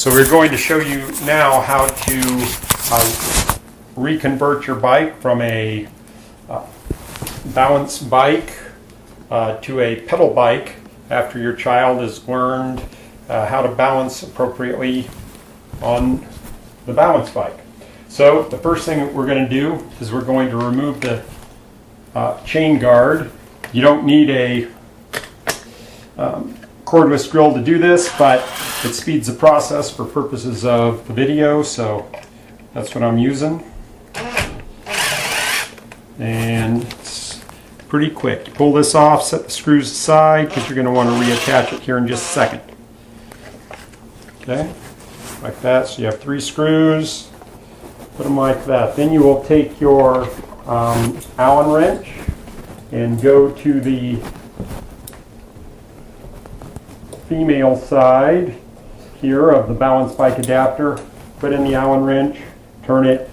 So we're going to show you now how to reconvert your bike from a balance bike to a pedal bike after your child has learned how to balance appropriately on the balance bike. So the first thing that we're going to do is we're going to remove the chain guard. You don't need a cordless drill to do this, but it speeds the process for purposes of the video, so that's what I'm using. And it's pretty quick. You pull this off, set the screws aside, because you're going to want to reattach it here in just a second. Okay, like that. So you have 3 screws. Put them like that. Then you will take your Allen wrench and go to the female side here of the balance bike adapter. Put in the Allen wrench, turn it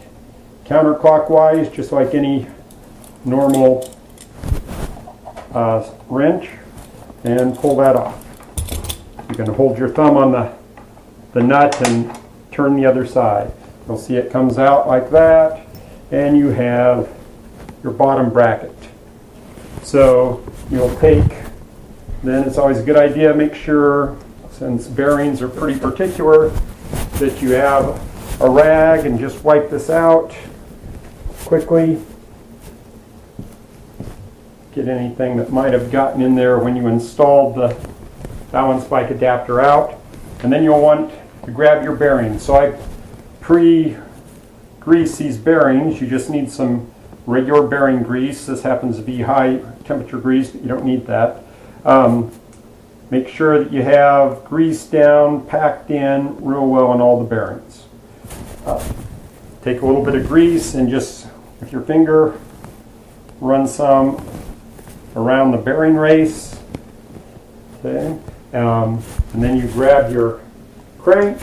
counterclockwise just like any normal wrench, and pull that off. You can hold your thumb on the nut and turn the other side. You'll see it comes out like that, and you have your bottom bracket. So you'll take, then it's always a good idea to make sure, since bearings are pretty particular, that you have a rag and just wipe this out quickly. Get anything that might have gotten in there when you installed the balance bike adapter out. And then you'll want to grab your bearings. So I pre-grease these bearings. You just need some regular bearing grease. This happens to be high temperature grease, but you don't need that. Make sure that you have grease down, packed in real well on all the bearings. Take a little bit of grease and just with your finger run some around the bearing race. Okay, and then you grab your crank.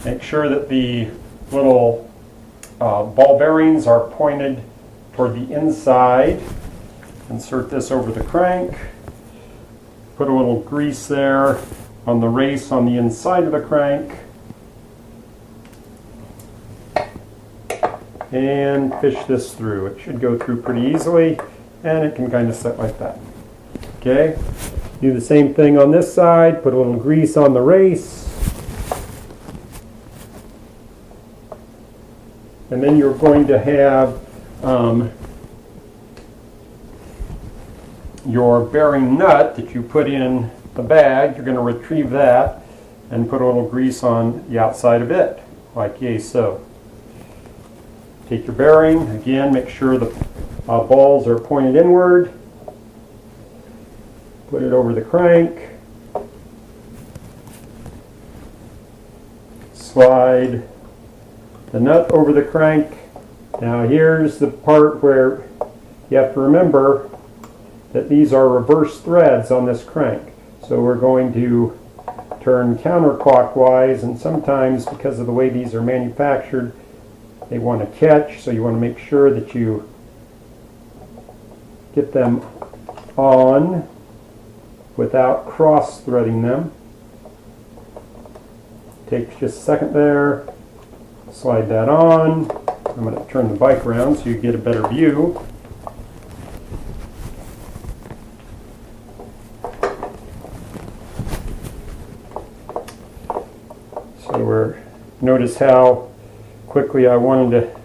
Make sure that the little ball bearings are pointed toward the inside. Insert this over the crank. Put a little grease there on the race on the inside of the crank. And fish this through. It should go through pretty easily, and it can kind of set like that. Okay, do the same thing on this side. Put a little grease on the race. And then you're going to have your bearing nut that you put in the bag. You're going to retrieve that and put a little grease on the outside of it, like so. Take your bearing, again, make sure the balls are pointed inward. Put it over the crank. Slide the nut over the crank. Now here's the part where you have to remember that these are reverse threads on this crank. So we're going to turn counterclockwise, and sometimes because of the way these are manufactured, they want to catch, so you want to make sure that you get them on without cross-threading them. Takes just a second there. Slide that on. I'm going to turn the bike around so you get a better view. So notice how quickly I wanted to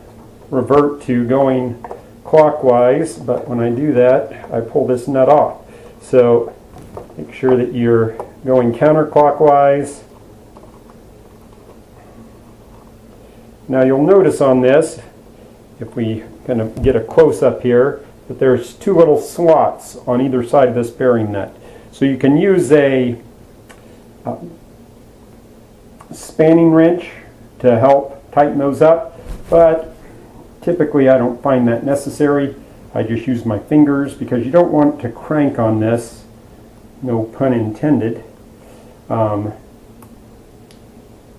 revert to going clockwise, but when I do that, I pull this nut off. So make sure that you're going counterclockwise. Now you'll notice on this, if we kind of get a close-up here, that there's 2 little slots on either side of this bearing nut. So you can use a spanning wrench to help tighten those up, but typically I don't find that necessary. I just use my fingers because you don't want to crank on this, no pun intended,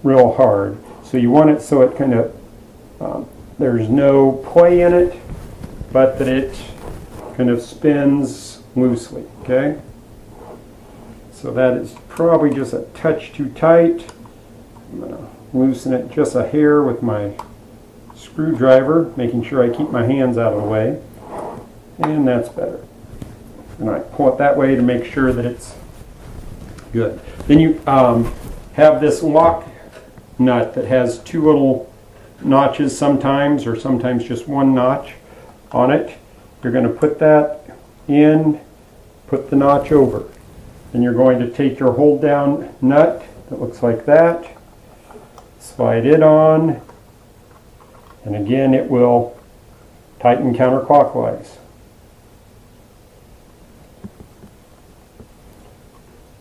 real hard. So you want it so it kind of, there's no play in it, but that it kind of spins loosely, okay? So that is probably just a touch too tight. I'm going to loosen it just a hair with my screwdriver, making sure I keep my hands out of the way. And that's better. And I pull it that way to make sure that it's good. Then you have this lock nut that has two little notches sometimes, or sometimes just one notch on it. You're going to put that in, put the notch over. Then you're going to take your hold down nut that looks like that, slide it on, and again it will tighten counterclockwise.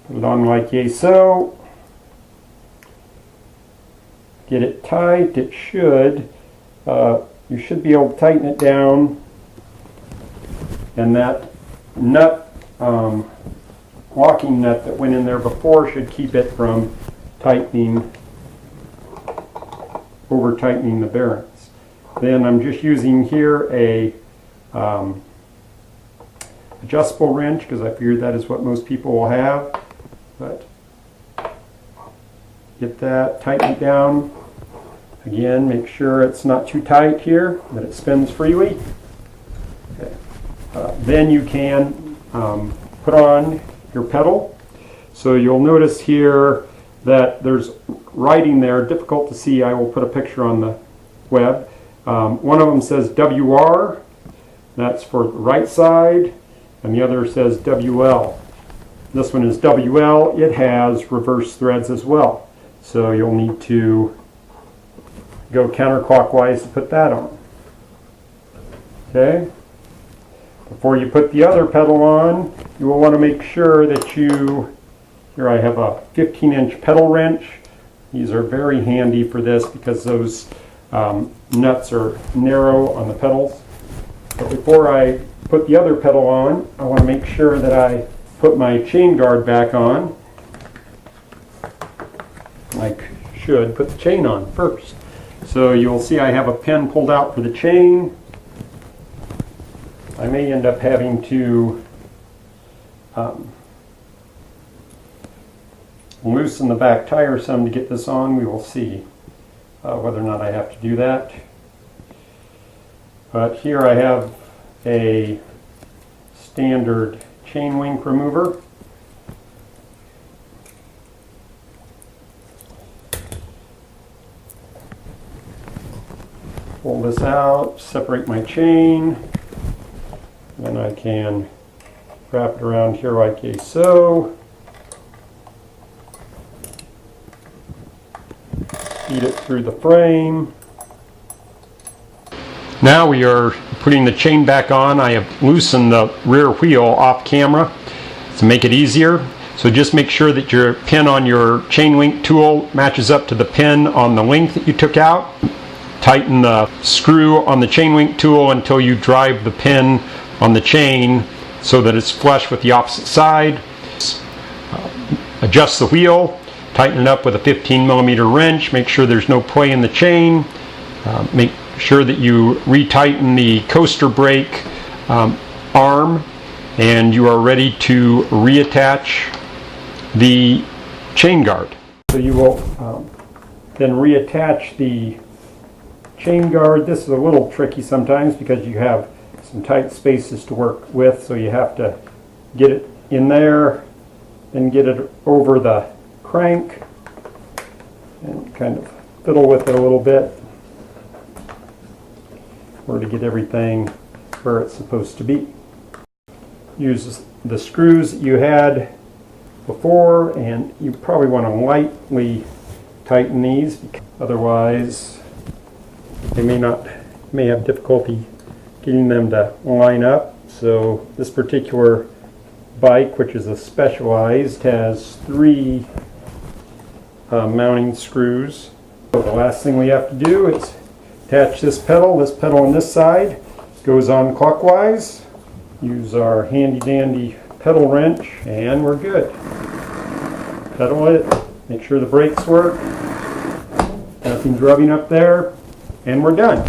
Put it on like so. Get it tight. It should. You should be able to tighten it down, and that nut, locking nut that went in there before, should keep it from tightening, over tightening the bearings. Then I'm just using here a adjustable wrench, because I figured that is what most people will have. But get that, tighten it down. Again, make sure it's not too tight here, that it spins freely. Okay. Then you can put on your pedal. So you'll notice here that there's writing there, difficult to see. I will put a picture on the web. One of them says WR, that's for the right side, and the other says WL. This one is WL. It has reverse threads as well. So you'll need to go counterclockwise to put that on. Okay? Before you put the other pedal on, you will want to make sure that here I have a 15-inch pedal wrench. These are very handy for this because those nuts are narrow on the pedals. But before I put the other pedal on, I want to make sure that I put my chain guard back on. I should put the chain on first. So you'll see I have a pin pulled out for the chain. I may end up having to loosen the back tire some to get this on. We will see whether or not I have to do that. But here I have a standard chain link remover. Pull this out, separate my chain, then I can wrap it around here like so. Feed it through the frame. Now we are putting the chain back on. I have loosened the rear wheel off camera to make it easier. So just make sure that your pin on your chain link tool matches up to the pin on the link that you took out. Tighten the screw on the chain link tool until you drive the pin on the chain so that it's flush with the opposite side. Adjust the wheel, tighten it up with a 15mm wrench, make sure there's no play in the chain. Make sure that you retighten the coaster brake arm, and you are ready to reattach the chain guard. So you will then reattach the chain guard. This is a little tricky sometimes because you have some tight spaces to work with, so you have to get it in there, then get it over the crank and kind of fiddle with it a little bit or to get everything where it's supposed to be. Use the screws that you had before, and you probably want to lightly tighten these, otherwise they may have difficulty getting them to line up. So this particular bike, which is a Specialized, has 3 mounting screws. So the last thing we have to do is attach this pedal. This pedal on this side goes on clockwise. Use our handy dandy pedal wrench and we're good. Pedal it, make sure the brakes work, nothing's rubbing up there, and we're done.